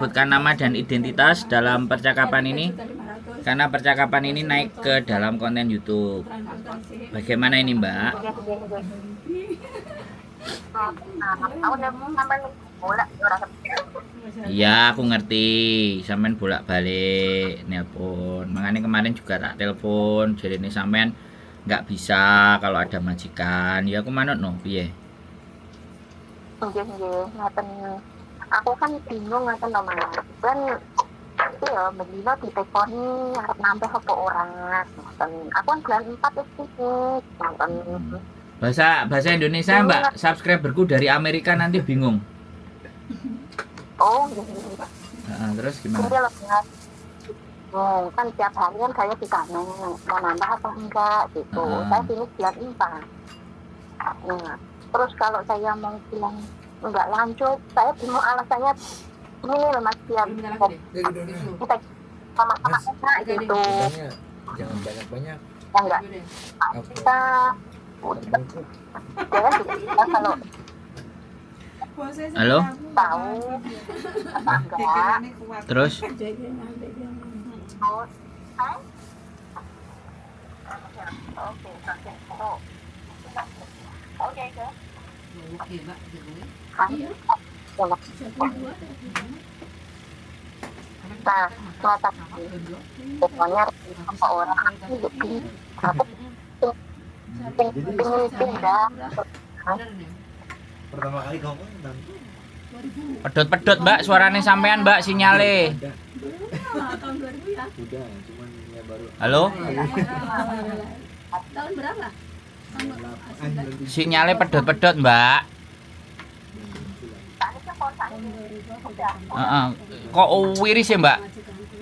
Sebutkan nama dan identitas dalam percakapan ini karena percakapan ini naik ke dalam konten YouTube. Bagaimana ini, Mbak? Iya, aku ngerti. Sampean bolak-balik nelpon. Makanya kemarin juga tak telepon. Jadi ini sampean nggak bisa kalau ada majikan. Ya aku manut no, piye? Nggih, ngaten. Aku kan bingung ngaten to, Mas. Kan iya mendino ditekoni arep nambah apa ora ngoten. Aku kan bulan 4 wis pikir ngoten. Bahasa Indonesia, Mbak. Subscriberku dari Amerika nanti bingung. Oh, nggih. Terus Jadi gimana? loh, Mas. Kan tiap hari kan saya ditanya mau nambah apa enggak gitu. Saya pilih bulan 4. Nah, terus kalau saya mau bilang enggak lanjut, saya bingung alasannya ini loh Mas, biar kita sama-sama enak gitu. Jangan banyak-banyak. Enggak, kita jangan kita kalau Halo? tahu apa enggak. Terus? Oke. Nah, pokoknya sama orang aku pengen pindah. Pertama kali kamu nanti Pedot-pedot, Mbak, suaranya sampean, Mbak, sinyale. Tahun 2000 ya. udah, cuman ya baru Halo? Tahun berapa? Sinyale pedot-pedot, Mbak. Kok wiris ya, Mbak?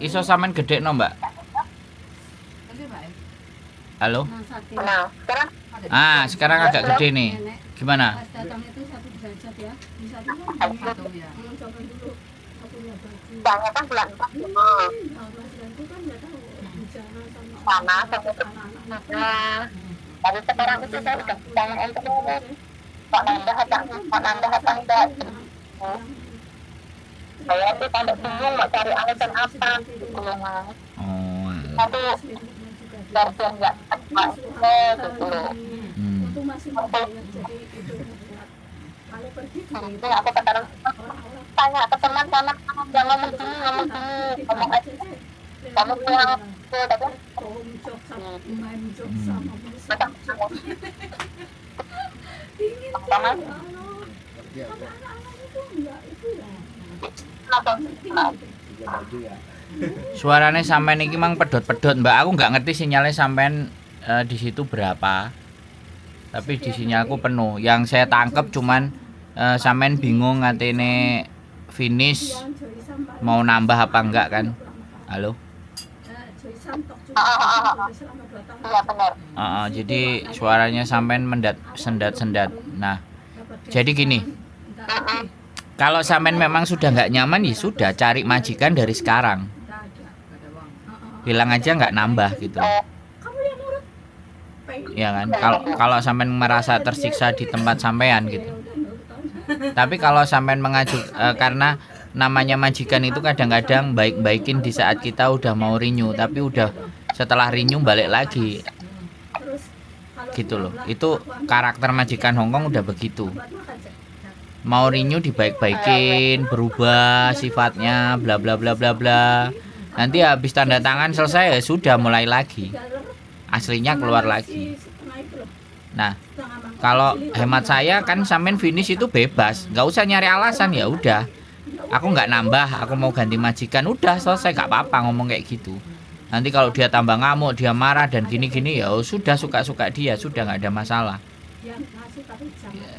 Iso sampean gedekno, Mbak. Halo? Nah, sekarang Sekarang agak gede nih. Gimana? Pas datang itu satu derajat ya. Di satu kan belum coba dulu. Aku lihat baju. tanya kan bulan 4 ya. Nah, Mas itu kan nggak tahu bicara Sama sama sama anak-anak. Nah, dari sekarang itu saya udah tanya terus kok nambah apa enggak. Saya tuh tambah bingung mau cari alasan apa gitu loh Mas. Oh, alah. Tapi biar dia enggak gitu loh. Untuk masih muda ya, jadi itu buat kalau pergi Itu aku katakan tanya ke teman sama yang ngomong gini ngomong aja kamu pulang tuh tapi main jok sama masa dingin sama kerja anak-anak itu enggak itu ya kenapa tiga baju ya. Suaranya sampean iki mang pedot-pedot, Mbak. Aku nggak ngerti sinyalnya sampean di situ berapa. Tapi di sinyalku penuh. Yang saya tangkep cuman sampean bingung ngatene finish mau nambah apa enggak kan? Halo? iya benar Jadi suaranya sampean sendat-sendat. Nah, jadi gini. Kalau sampean memang sudah nggak nyaman ya sudah cari majikan dari sekarang. Bilang aja nggak nambah gitu. Ya kan? Kalau sampean merasa tersiksa di tempat sampean gitu. Tapi kalau sampean mengajuk karena namanya majikan itu kadang-kadang baik-baikin di saat kita udah mau renew, tapi udah setelah renew balik lagi. Gitu loh. Itu karakter majikan Hongkong udah begitu. Mau renew dibaik-baikin, berubah sifatnya, bla bla bla bla bla. Nanti habis tanda tangan selesai ya sudah mulai lagi. Aslinya keluar lagi. Nah, kalau hemat saya kan sampean finish itu bebas, nggak usah nyari alasan ya udah. Aku nggak nambah, aku mau ganti majikan, udah selesai, nggak apa-apa ngomong kayak gitu. Nanti kalau dia tambah ngamuk, dia marah dan gini-gini ya sudah suka-suka dia, sudah nggak ada masalah.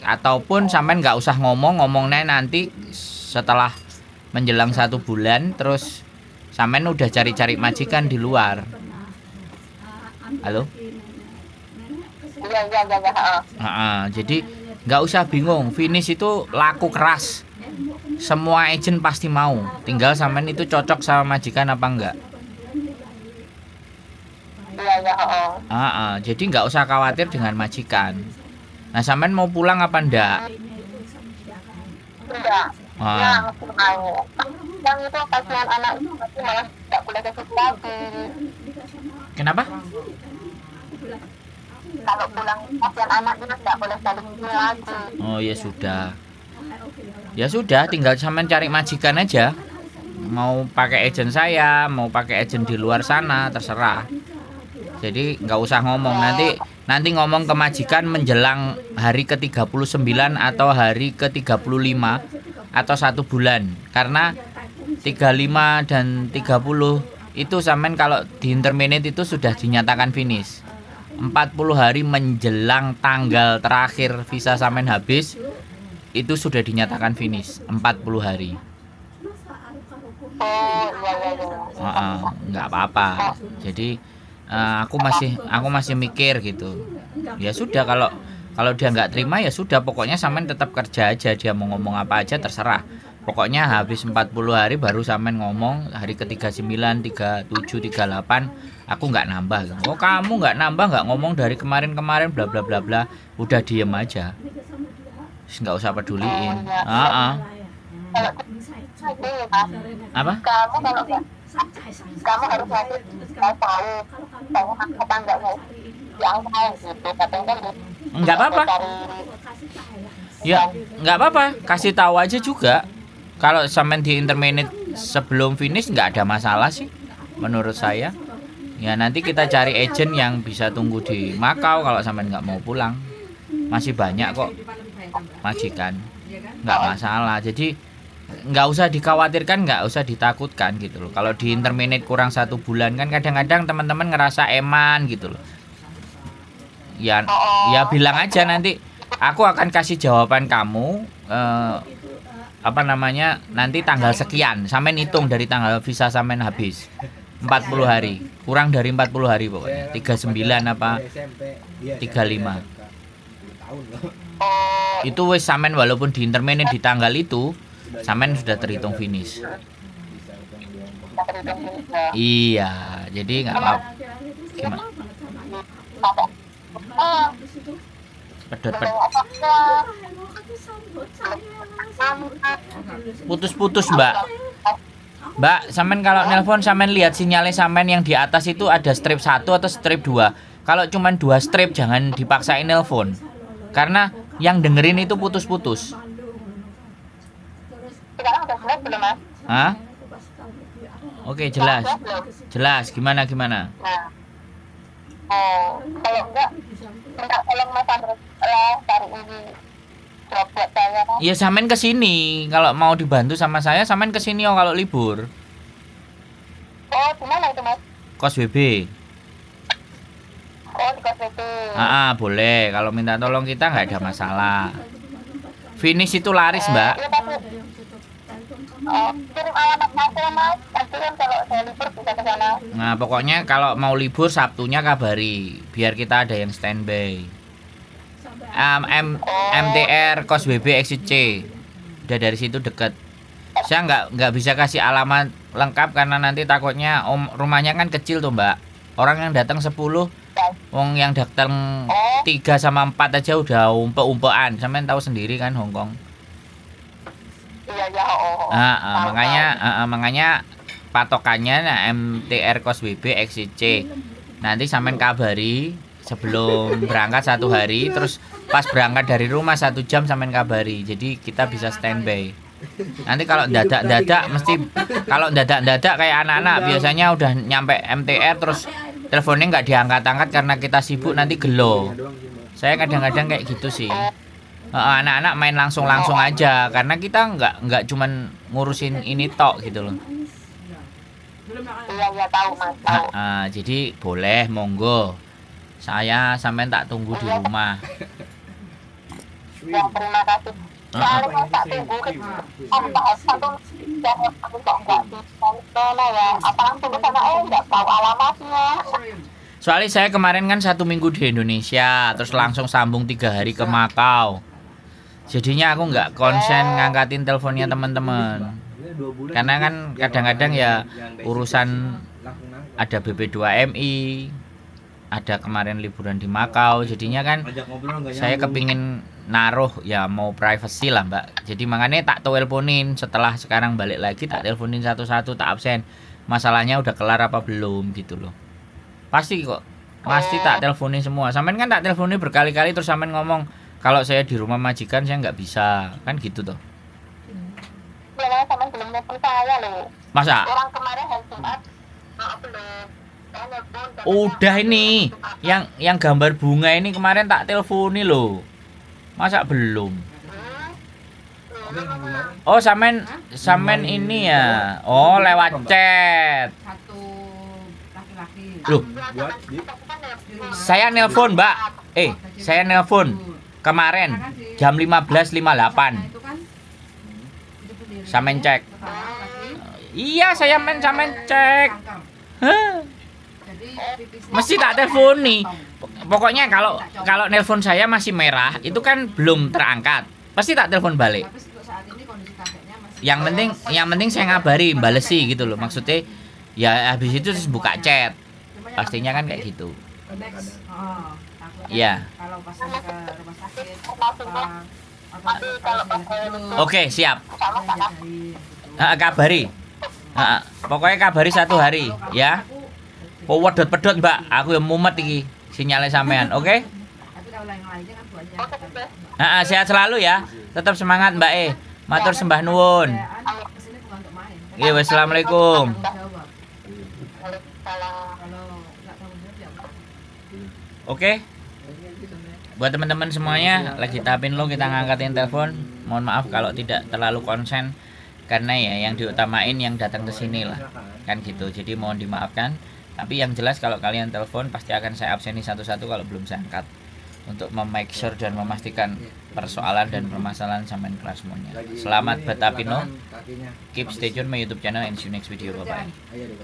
Ataupun sampean nggak usah ngomong-ngomongnya nanti setelah menjelang 1 bulan terus sampean udah cari-cari majikan di luar. Halo? iya Jadi nggak usah bingung, finish itu laku keras. Semua agent pasti mau. Tinggal sampean itu cocok sama majikan apa enggak. Jadi nggak usah khawatir dengan majikan. Nah, sampean mau pulang apa enggak? enggak Ah, langsung mau yang itu kasihan anak itu berarti malah tidak boleh ke situ lagi. Kenapa? Kalau pulang kasihan anak itu tidak boleh balik sini lagi. Oh ya sudah. Ya sudah, tinggal sampean cari majikan aja. Mau pakai agent saya, mau pakai agent di luar sana, terserah. Jadi nggak usah ngomong nanti ngomong ke majikan menjelang hari ke-39 atau hari ke-35 atau 1 bulan. Karena 35 dan 30 itu sampean kalau di interminate itu sudah dinyatakan finish. 40 hari menjelang tanggal terakhir visa sampean habis itu sudah dinyatakan finish 40 hari. Oh iya. Nggak apa-apa. Jadi aku masih mikir gitu. Ya sudah, kalau dia nggak terima ya sudah, pokoknya sampean tetap kerja aja, dia mau ngomong apa aja terserah. Pokoknya habis 40 hari baru sampean ngomong hari ke-39, 37, 38 aku nggak nambah. Oh kamu nggak nambah, nggak ngomong dari kemarin-kemarin bla bla bla bla, udah diem aja. Nggak usah peduliin. Apa? Kamu kalau nggak, kamu harus ngasih tahu saya apa enggaknya yang tahu gitu katanya gitu. Nggak apa-apa. Ya nggak apa-apa, kasih tahu aja juga. Kalau sampean di interminate sebelum finish nggak ada masalah sih menurut saya. Ya nanti kita cari agent yang bisa tunggu di Makau kalau sampean nggak mau pulang. Masih banyak kok majikan, nggak masalah. Jadi nggak usah dikhawatirkan, nggak usah ditakutkan gitu loh. Kalau di interminate kurang 1 bulan kan kadang-kadang teman-teman ngerasa eman gitu loh. Ya bilang aja nanti aku akan kasih jawaban kamu nanti tanggal sekian. Sampean hitung dari tanggal visa sampean habis 40 hari, kurang dari 40 hari pokoknya 39 apa 35 itu wes sampean walaupun di interminate di tanggal itu sampean sudah terhitung finish. Iya, jadi nggak apa-apa. Gimana? Pedot. Putus-putus Mbak. Mbak, sampean kalau nelpon sampean lihat sinyalnya sampean yang di atas itu ada strip 1 atau strip 2. Kalau cuman 2 strip jangan dipaksain nelpon. Karena yang dengerin itu putus-putus. Sekarang udah jelas belum Mas? Hah? Oke, jelas. Jelas, gimana? Nah, kalau enggak minta tolong Mas Andres cari ini job buat saya. Iya, sampean ke sini. Kalau mau dibantu sama saya, sampean ke sini kalau libur. Oh, di mana itu Mas? Kos WB. Oh, di KPP. Boleh. Kalau minta tolong kita nggak ada masalah. Finish itu laris, Mbak. Iya, tapi kirim alamat Mas ya Mas. Nanti kan kalau saya libur bisa ke sana. Nah, pokoknya kalau mau libur Sabtunya kabari, biar kita ada yang standby. MTR Kos WB Exit C. Udah dari situ deket. Saya nggak bisa kasih alamat lengkap karena nanti takutnya rumahnya kan kecil tuh Mbak. Orang yang datang 10, wong yang datang 3 sama 4 aja udah umpe-umpean. Sampean tahu sendiri kan Hongkong. Iya. Makanya patokannya MTR Kos WB Exit C. Nanti sampean kabari sebelum berangkat 1 hari, terus pas berangkat dari rumah 1 jam sampean kabari. Jadi kita bisa standby. Nanti kalau dadak kayak anak-anak biasanya udah nyampe MTR terus teleponnya nggak diangkat-angkat karena kita sibuk, nanti gelo. Saya kadang-kadang kayak gitu sih. Anak-anak main langsung aja karena kita nggak cuman ngurusin ini tok gitu loh. Iya tahu Mas. Tahu. Jadi boleh, monggo. Saya sampean tak tunggu di rumah. Ya, terima kasih. Soalnya tak tunggu satu jangan aku kok nggak di sana ya. Apalagi tunggu sana nggak tahu alamatnya. Soalnya saya kemarin kan 1 minggu di Indonesia, terus langsung sambung 3 hari ke Makau. Jadinya aku nggak konsen ngangkatin teleponnya teman-teman. Karena kan kadang-kadang ya urusan ada BP2MI, ada kemarin liburan di Makau, jadinya kan saya kepingin naruh ya mau privacy lah mbak. Jadi makanya tak teleponin setelah sekarang balik lagi, tak teleponin satu-satu, tak absen. Masalahnya udah kelar apa belum gitu loh. Pasti kok, pasti tak teleponin semua. Sampean kan tak teleponin berkali-kali terus sampean ngomong kalau saya di rumah majikan saya nggak bisa, kan gitu toh. Memang sama belum nelfon saya loh. Masa? Orang kemarin hari Jumat, belum. Saya nelfon. Udah ini, yang gambar bunga ini kemarin tak teleponi loh. Masa belum? Oh, sampean ini ya. Oh, lewat chat. Satu laki-laki. Loh, Buat di saya nelpon, Mbak. Saya nelpon kemarin jam 15.58. Nah, itu kan itu sendiri. Sampean cek. Pertama lagi Iya, sampean cek. kanker. Hah, Jadi pipisnya mesti tak telepon nih. Pokoknya kalau nelpon saya masih merah, itu kan belum terangkat. Pasti tak telepon balik. tapi untuk saat ini kondisi kakeknya masih Yang penting saya ngabari, balesi gitu loh. Maksudnya ya habis itu terus buka chat. Cuma yang Pastinya kan kayak gitu. next, takutnya Iya. kalau pas ke rumah sakit Oke, siap. jagain Kabari. Pokoknya kabari satu hari ya. Wedot pedot mbak, aku yang mumet iki sinyalnya sampean, oke? tapi kalau yang lainnya kan banyak. Sehat selalu ya. Tetap semangat mbak. Matur sembah nuwun. Kesini bukan untuk main. Iya, wassalamualaikum. Tanggung jawab. Kalau nggak tanggung jawab ya Oke. Buat teman-teman semuanya lagi tapin lo kita ngangkatin telepon. Mohon maaf kalau tidak terlalu konsen karena ya yang diutamain yang datang ke sini lah. Kan gitu. Jadi mohon dimaafkan. Tapi yang jelas kalau kalian telepon pasti akan saya abseni satu-satu kalau belum saya angkat untuk make sure dan memastikan persoalan dan permasalahan sampai kelar semuanya. Selamat Batapino. kakinya. Keep stay tune my YouTube channel and see you next video. Bye bye. Ayo deh,